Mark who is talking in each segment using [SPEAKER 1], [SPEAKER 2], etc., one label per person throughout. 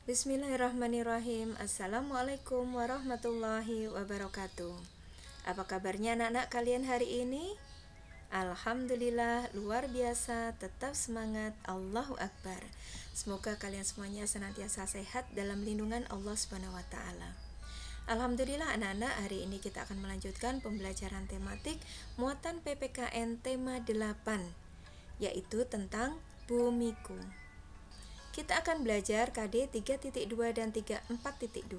[SPEAKER 1] Bismillahirrahmanirrahim. Assalamualaikum warahmatullahi wabarakatuh. Apa kabarnya anak-anak kalian hari ini? Alhamdulillah, luar biasa, tetap semangat, Allahu Akbar. Semoga kalian semuanya senantiasa sehat dalam lindungan Allah Subhanahu wa taala. Alhamdulillah anak-anak, hari ini kita akan melanjutkan pembelajaran tematik muatan PPKN tema 8, yaitu tentang bumiku. Kita akan belajar KD 3.2 dan 3.4.2,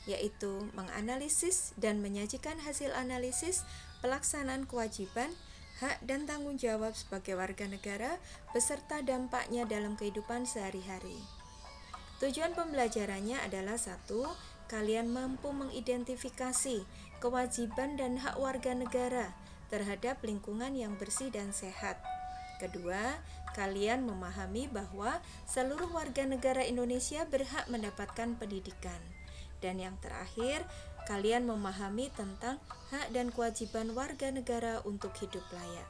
[SPEAKER 1] yaitu menganalisis dan menyajikan hasil analisis pelaksanaan kewajiban, hak dan tanggung jawab sebagai warga negara beserta dampaknya dalam kehidupan sehari-hari. Tujuan pembelajarannya adalah 1. Kalian mampu mengidentifikasi kewajiban dan hak warga negara terhadap lingkungan yang bersih dan sehat. Kedua, kalian memahami bahwa seluruh warga negara Indonesia berhak mendapatkan pendidikan. Dan yang terakhir, kalian memahami tentang hak dan kewajiban warga negara untuk hidup layak.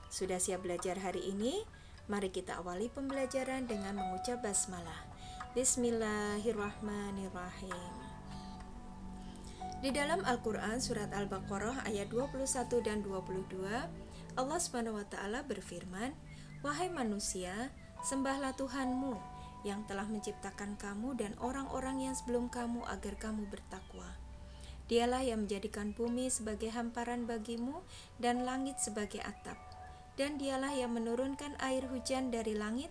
[SPEAKER 1] Sudah siap belajar hari ini? Mari kita awali pembelajaran dengan mengucap basmalah. Bismillahirrahmanirrahim. Di dalam Al-Quran surat Al-Baqarah ayat 21 dan 22, Allah Subhanahu wa taala berfirman, "Wahai manusia, sembahlah Tuhanmu yang telah menciptakan kamu dan orang-orang yang sebelum kamu agar kamu bertakwa. Dialah yang menjadikan bumi sebagai hamparan bagimu dan langit sebagai atap. Dan dialah yang menurunkan air hujan dari langit,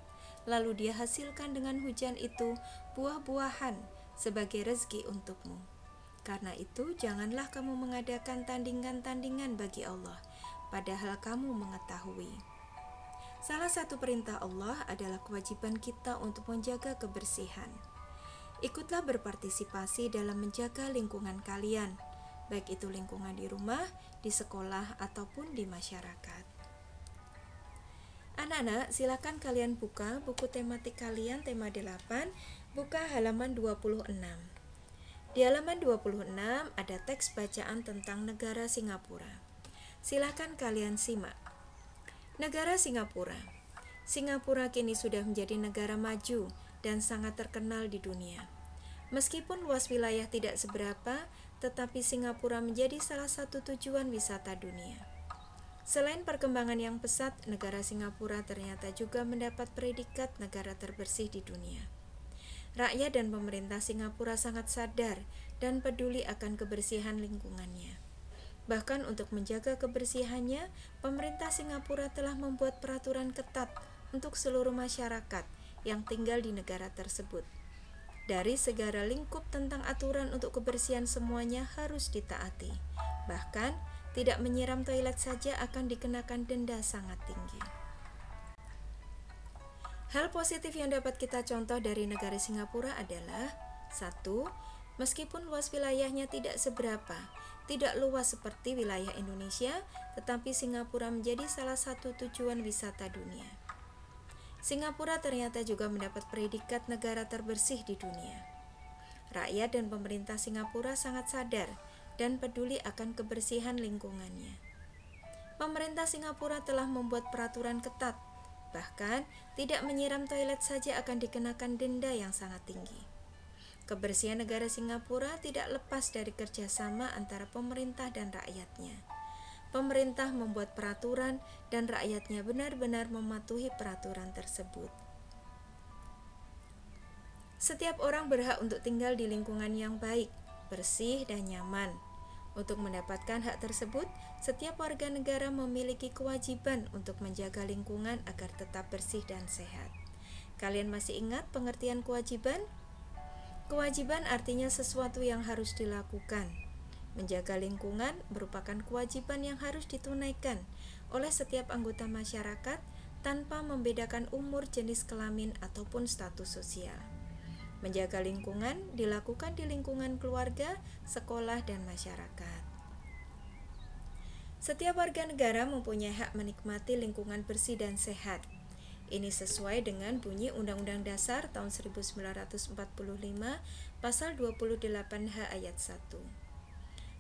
[SPEAKER 1] lalu Dia hasilkan dengan hujan itu buah-buahan sebagai rezeki untukmu. Karena itu, janganlah kamu mengadakan tandingan-tandingan bagi Allah, padahal kamu mengetahui." Salah satu perintah Allah adalah kewajiban kita untuk menjaga kebersihan. Ikutlah berpartisipasi dalam menjaga lingkungan kalian, baik itu lingkungan di rumah, di sekolah, ataupun di masyarakat. Anak-anak, silakan kalian buka buku tematik kalian tema 8, buka halaman 26. Di halaman 26 ada teks bacaan tentang negara Singapura. Silakan kalian simak. Negara Singapura. Singapura kini sudah menjadi negara maju dan sangat terkenal di dunia. Meskipun luas wilayah tidak seberapa, tetapi Singapura menjadi salah satu tujuan wisata dunia. Selain perkembangan yang pesat, negara Singapura ternyata juga mendapat predikat negara terbersih di dunia. Rakyat dan pemerintah Singapura sangat sadar dan peduli akan kebersihan lingkungannya. Bahkan untuk menjaga kebersihannya, pemerintah Singapura telah membuat peraturan ketat untuk seluruh masyarakat yang tinggal di negara tersebut. Dari segala lingkup tentang aturan untuk kebersihan semuanya harus ditaati. Bahkan, tidak menyiram toilet saja akan dikenakan denda sangat tinggi. Hal positif yang dapat kita contoh dari negara Singapura adalah 1. Meskipun luas wilayahnya tidak seberapa, tidak luas seperti wilayah Indonesia, tetapi Singapura menjadi salah satu tujuan wisata dunia. Singapura ternyata juga mendapat predikat negara terbersih di dunia. Rakyat dan pemerintah Singapura sangat sadar dan peduli akan kebersihan lingkungannya. Pemerintah Singapura telah membuat peraturan ketat, bahkan tidak menyiram toilet saja akan dikenakan denda yang sangat tinggi. Kebersihan negara Singapura tidak lepas dari kerjasama antara pemerintah dan rakyatnya. Pemerintah membuat peraturan dan rakyatnya benar-benar mematuhi peraturan tersebut. Setiap orang berhak untuk tinggal di lingkungan yang baik, bersih, dan nyaman. Untuk mendapatkan hak tersebut, setiap warga negara memiliki kewajiban untuk menjaga lingkungan agar tetap bersih dan sehat. Kalian masih ingat pengertian kewajiban? Kewajiban artinya sesuatu yang harus dilakukan. Menjaga lingkungan merupakan kewajiban yang harus ditunaikan oleh setiap anggota masyarakat tanpa membedakan umur, jenis kelamin, ataupun status sosial. Menjaga lingkungan dilakukan di lingkungan keluarga, sekolah, dan masyarakat. Setiap warga negara mempunyai hak menikmati lingkungan bersih dan sehat. Ini sesuai dengan bunyi Undang-Undang Dasar tahun 1945, pasal 28H ayat 1.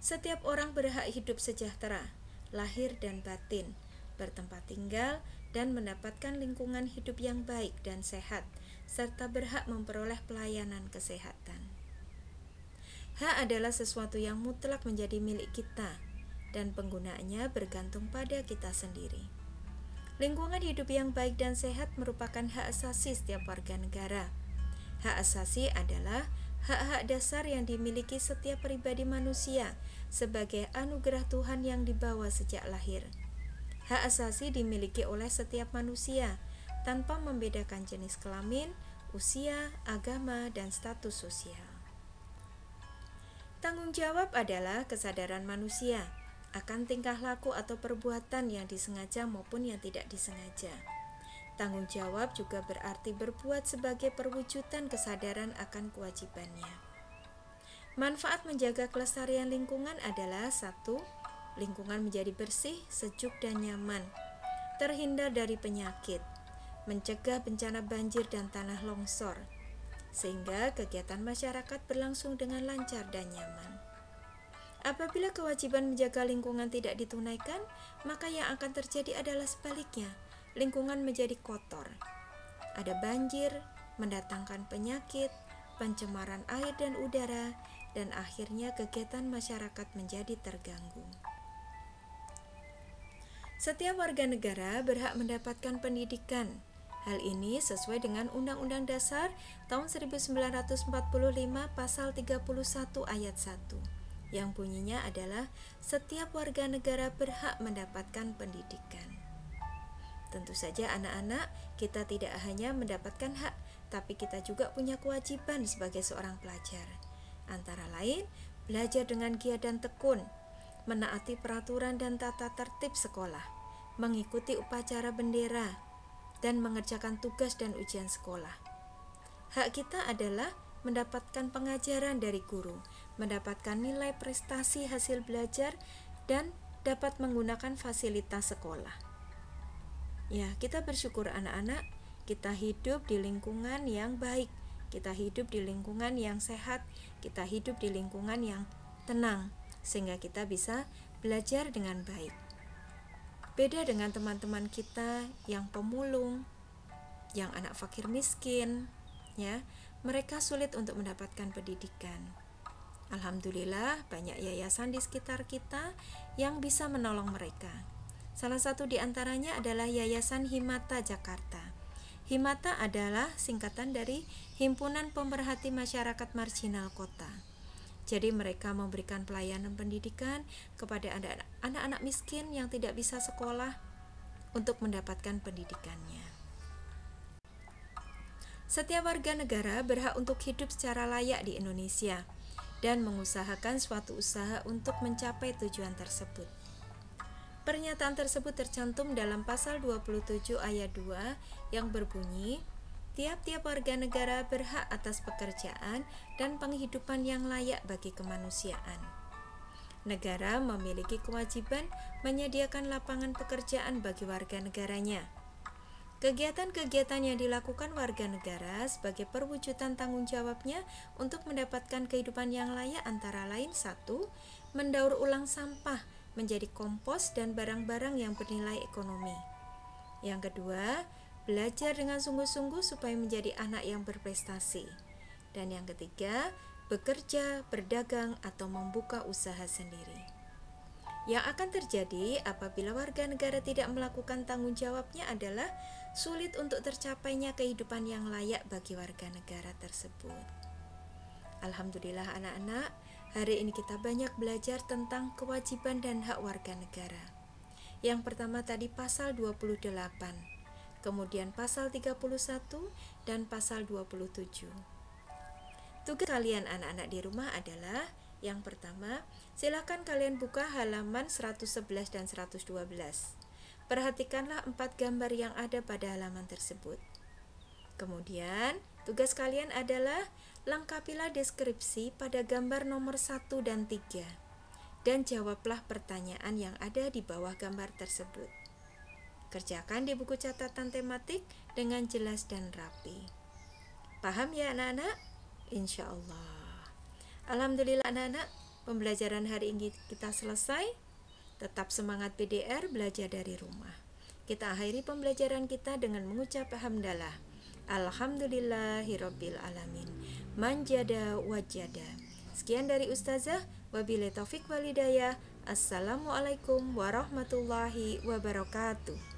[SPEAKER 1] Setiap orang berhak hidup sejahtera, lahir dan batin, bertempat tinggal, dan mendapatkan lingkungan hidup yang baik dan sehat, serta berhak memperoleh pelayanan kesehatan. Hak adalah sesuatu yang mutlak menjadi milik kita, dan penggunaannya bergantung pada kita sendiri. Lingkungan hidup yang baik dan sehat merupakan hak asasi setiap warga negara. Hak asasi adalah hak-hak dasar yang dimiliki setiap pribadi manusia sebagai anugerah Tuhan yang dibawa sejak lahir. Hak asasi dimiliki oleh setiap manusia tanpa membedakan jenis kelamin, usia, agama, dan status sosial. Tanggung jawab adalah kesadaran manusia akan tingkah laku atau perbuatan yang disengaja maupun yang tidak disengaja. Tanggung jawab juga berarti berbuat sebagai perwujudan kesadaran akan kewajibannya. Manfaat menjaga kelestarian lingkungan adalah 1. Lingkungan menjadi bersih, sejuk, dan nyaman, terhindar dari penyakit, mencegah bencana banjir dan tanah longsor, sehingga kegiatan masyarakat berlangsung dengan lancar dan nyaman. Apabila kewajiban menjaga lingkungan tidak ditunaikan, maka yang akan terjadi adalah sebaliknya. Lingkungan menjadi kotor. Ada banjir, mendatangkan penyakit, pencemaran air dan udara, dan akhirnya kegiatan masyarakat menjadi terganggu. Setiap warga negara berhak mendapatkan pendidikan. Hal ini sesuai dengan Undang-Undang Dasar tahun 1945 pasal 31 ayat 1. Yang bunyinya adalah setiap warga negara berhak mendapatkan pendidikan. Tentu saja anak-anak, kita tidak hanya mendapatkan hak, tapi kita juga punya kewajiban sebagai seorang pelajar. Antara lain, belajar dengan giat dan tekun, menaati peraturan dan tata tertib sekolah, mengikuti upacara bendera, dan mengerjakan tugas dan ujian sekolah. Hak kita adalah mendapatkan pengajaran dari guru, mendapatkan nilai prestasi hasil belajar, dan dapat menggunakan fasilitas sekolah. Ya, kita bersyukur anak-anak, kita hidup di lingkungan yang baik, kita hidup di lingkungan yang sehat, kita hidup di lingkungan yang tenang, sehingga kita bisa belajar dengan baik. Beda dengan teman-teman kita yang pemulung, yang anak fakir miskin, ya, mereka sulit untuk mendapatkan pendidikan. Alhamdulillah, banyak yayasan di sekitar kita yang bisa menolong mereka. Salah satu di antaranya adalah Yayasan Himata Jakarta. Himata adalah singkatan dari Himpunan Pemerhati Masyarakat Marginal Kota. Jadi mereka memberikan pelayanan pendidikan kepada anak-anak miskin yang tidak bisa sekolah untuk mendapatkan pendidikannya. Setiap warga negara berhak untuk hidup secara layak di Indonesia dan mengusahakan suatu usaha untuk mencapai tujuan tersebut. Pernyataan tersebut tercantum dalam pasal 27 ayat 2 yang berbunyi, tiap-tiap warga negara berhak atas pekerjaan dan penghidupan yang layak bagi kemanusiaan. Negara memiliki kewajiban menyediakan lapangan pekerjaan bagi warga negaranya. Kegiatan-kegiatan yang dilakukan warga negara sebagai perwujudan tanggung jawabnya untuk mendapatkan kehidupan yang layak antara lain 1. Mendaur ulang sampah menjadi kompos dan barang-barang yang bernilai ekonomi. Yang kedua, belajar dengan sungguh-sungguh supaya menjadi anak yang berprestasi. Dan yang ketiga, bekerja, berdagang, atau membuka usaha sendiri. Yang akan terjadi apabila warga negara tidak melakukan tanggung jawabnya adalah sulit untuk tercapainya kehidupan yang layak bagi warga negara tersebut. Alhamdulillah anak-anak, hari ini kita banyak belajar tentang kewajiban dan hak warga negara. Yang pertama tadi pasal 28, kemudian pasal 31 dan pasal 27. Tugas kalian anak-anak di rumah adalah yang pertama, silakan kalian buka halaman 111 dan 112. Perhatikanlah 4 gambar yang ada pada halaman tersebut. Kemudian, tugas kalian adalah lengkapilah deskripsi pada gambar nomor 1 dan 3 dan jawablah pertanyaan yang ada di bawah gambar tersebut. Kerjakan di buku catatan tematik dengan jelas dan rapi. Paham ya anak-anak? Insya Allah. Alhamdulillah anak-anak, pembelajaran hari ini kita selesai. Tetap semangat PDR, belajar dari rumah. Kita akhiri pembelajaran kita dengan mengucap hamdalah. Alhamdulillahirabbil alamin. Manjada wajada. Sekian dari Ustazah, wabillahi taufik walhidayah. Assalamualaikum warahmatullahi wabarakatuh.